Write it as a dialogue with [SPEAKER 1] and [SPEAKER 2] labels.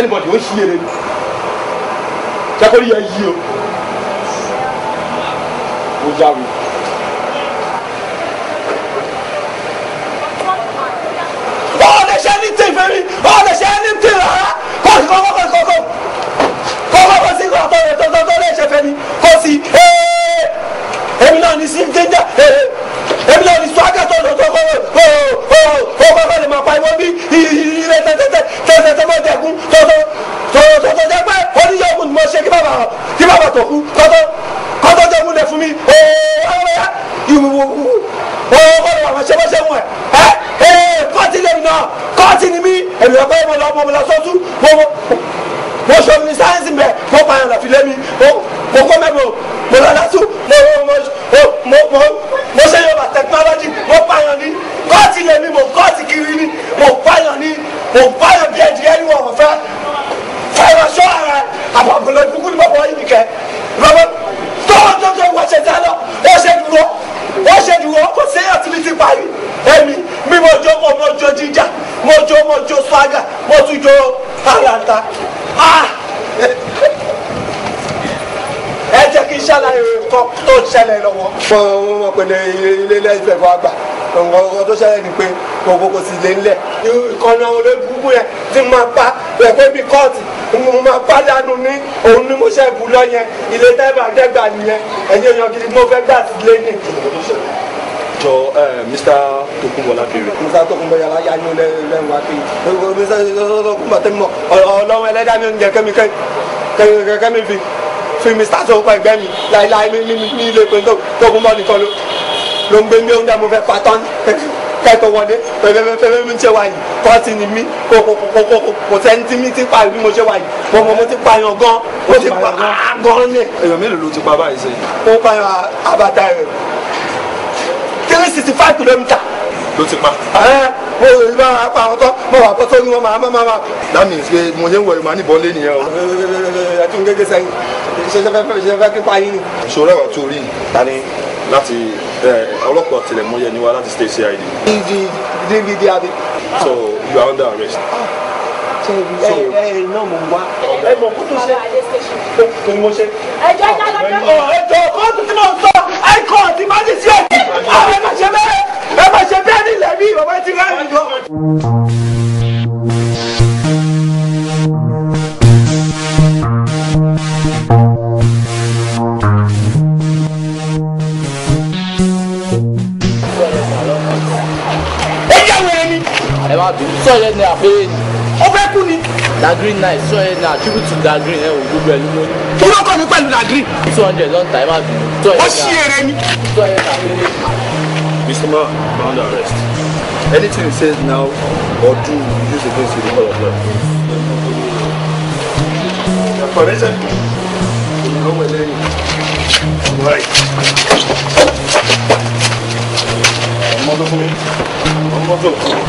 [SPEAKER 1] Anybody who hear it, Jacoli, you. Ujawi. Oh, the shining thing, baby. Oh, the shining thing. Mr. Tokunbola Biri. Mr. Tokunbola ya yo le wa pe. Mr. Tokunbola te mo Ọlọ́run ẹlẹ́dàá mi nje kemi fi Mr. Tokunbola egbe mi lai mi ile pe Tokunbola nìkan ló ń gbé mi o nda mo fẹ́ patan kai to wọlé pe mi nse wa yìí party ni mi ko senti mi ti pa bí mo ṣe wa yìí mo ti pa yan gan mo ti pa gan ni èyàn mélòó ló ti pa báyìí ṣe ó pa yan abata 365 kilometers. Ló ti pa. Mo rí bá pa àwọn tó mo wà bọ́ sórí wọn máa. That means pé mo ṣe ń wọ ìmọ̀ níbọn lé nìyẹn o. Ẹtún gẹ́gẹ́ sẹ́yìn ṣe fẹ́ kí pa yín. Ìṣòro ẹ̀rọ tó rí tani láti ọlọ́pàá ọ̀tẹlẹ̀múyẹ́ ni wá láti state CID. DVD abi. So you are under arrest. Náà mo wá. Mọ̀ kó tó ṣe. Kò ní mo ṣe. Ẹjọ́ kóòtù tí mo sọ àìkọ́ọ̀tì máa ti ṣe. Ẹ má ṣe bẹ́ẹ̀ nílẹ̀ bí bàbá ti rẹ́ mi lọ.
[SPEAKER 2] sọ yẹn ní àpérè ni.
[SPEAKER 1] Ó fẹ́ kú ni.
[SPEAKER 2] Dagrin nice sọ yẹn ní attribute to Dagrin ẹ̀ wò gbogbo ẹ̀ ló mọ́.
[SPEAKER 1] Kí ló kọ́ mi pẹ̀lú Dagrin?
[SPEAKER 2] 200 lọ́n ta ẹ̀ má bínú.
[SPEAKER 1] Ó ṣí eré ni.
[SPEAKER 2] Sọ yẹn ní àpérè.
[SPEAKER 3] Mr. Man, you're under arrest. Anything he says now or do, you use against you in the court of law.
[SPEAKER 1] Correction. Right. One more.